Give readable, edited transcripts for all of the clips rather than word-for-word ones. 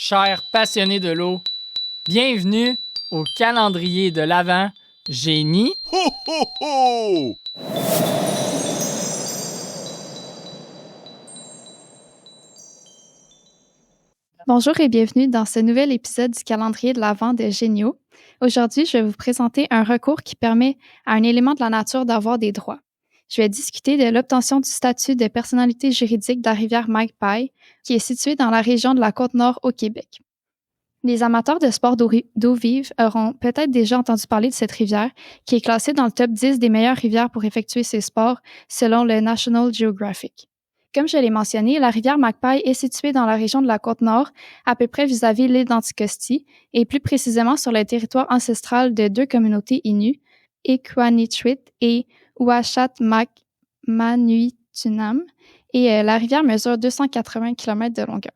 chers passionnés de l'eau, bienvenue au calendrier de l'Avent Génie. Ho, ho, ho! Bonjour et bienvenue dans ce nouvel épisode du calendrier de l'Avent de Géniaux. Aujourd'hui, je vais vous présenter un recours qui permet à un élément de la nature d'avoir des droits. Je vais discuter de l'obtention du statut de personnalité juridique de la rivière Magpie, qui est située dans la région de la Côte-Nord au Québec. Les amateurs de sport d'eau vive auront peut-être déjà entendu parler de cette rivière, qui est classée dans le top 10 des meilleures rivières pour effectuer ces sports, selon le National Geographic. Comme je l'ai mentionné, la rivière Magpie est située dans la région de la Côte-Nord, à peu près vis-à-vis l'île d'Anticosti, et plus précisément sur le territoire ancestral de deux communautés innues, Iqaluit et Uashat-Manuitunam, et la rivière mesure 280 km de longueur.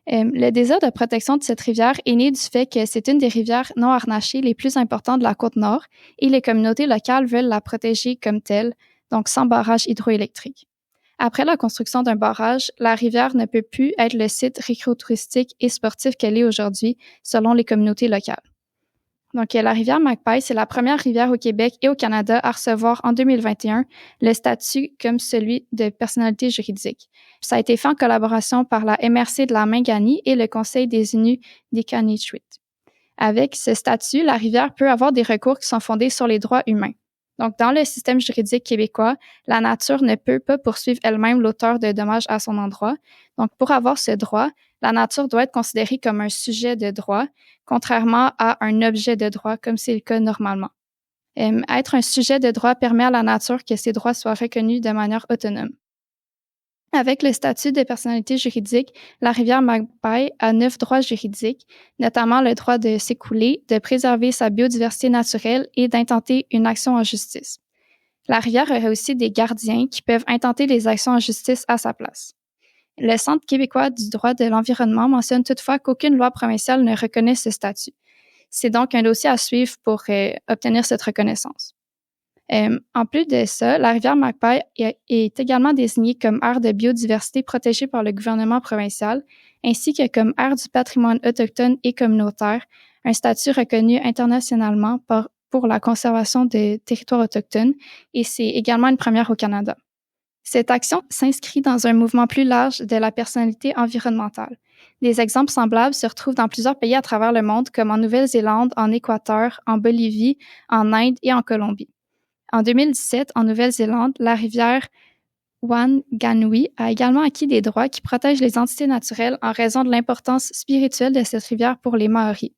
Le désir de protection de cette rivière est né du fait que c'est une des rivières non harnachées les plus importantes de la Côte-Nord, et les communautés locales veulent la protéger comme telle, donc sans barrage hydroélectrique. Après la construction d'un barrage, la rivière ne peut plus être le site récréotouristique et sportif qu'elle est aujourd'hui, selon les communautés locales. Donc, la rivière Magpie, c'est la première rivière au Québec et au Canada à recevoir en 2021 le statut comme celui de personnalité juridique. Ça a été fait en collaboration par la MRC de la Mingani et le Conseil des Inuits d'Iqaluit. Avec ce statut, la rivière peut avoir des recours qui sont fondés sur les droits humains. Donc, dans le système juridique québécois, la nature ne peut pas poursuivre elle-même l'auteur de dommages à son endroit. Donc, pour avoir ce droit, la nature doit être considérée comme un sujet de droit, contrairement à un objet de droit, comme c'est le cas normalement. Être un sujet de droit permet à la nature que ses droits soient reconnus de manière autonome. Avec le statut de personnalité juridique, la rivière Magpie a 9 droits juridiques, notamment le droit de s'écouler, de préserver sa biodiversité naturelle et d'intenter une action en justice. La rivière aurait aussi des gardiens qui peuvent intenter les actions en justice à sa place. Le Centre québécois du droit de l'environnement mentionne toutefois qu'aucune loi provinciale ne reconnaît ce statut. C'est donc un dossier à suivre pour obtenir cette reconnaissance. En plus de ça, la rivière Magpie est également désignée comme aire de biodiversité protégée par le gouvernement provincial, ainsi que comme aire du patrimoine autochtone et communautaire, un statut reconnu internationalement pour la conservation des territoires autochtones, et c'est également une première au Canada. Cette action s'inscrit dans un mouvement plus large de la personnalité environnementale. Des exemples semblables se retrouvent dans plusieurs pays à travers le monde, comme en Nouvelle-Zélande, en Équateur, en Bolivie, en Inde et en Colombie. En 2017, en Nouvelle-Zélande, la rivière Wanganui a également acquis des droits qui protègent les entités naturelles en raison de l'importance spirituelle de cette rivière pour les Maoris.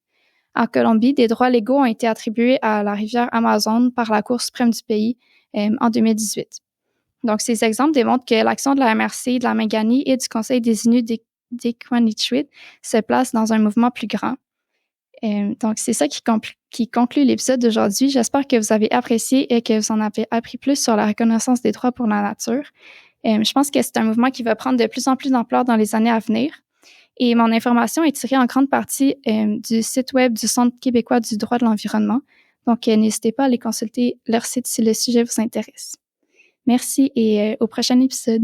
En Colombie, des droits légaux ont été attribués à la rivière Amazon par la Cour suprême du pays en 2018. Donc, ces exemples démontrent que l'action de la MRC, de la Mingani et du Conseil des Inuits d'Iqaluit se place dans un mouvement plus grand. Donc, c'est ça qui conclut l'épisode d'aujourd'hui. J'espère que vous avez apprécié et que vous en avez appris plus sur la reconnaissance des droits pour la nature. Je pense que c'est un mouvement qui va prendre de plus en plus d'ampleur dans les années à venir. Et mon information est tirée en grande partie du site web du Centre québécois du droit de l'environnement. Donc, n'hésitez pas à aller consulter leur site si le sujet vous intéresse. Merci et au prochain épisode.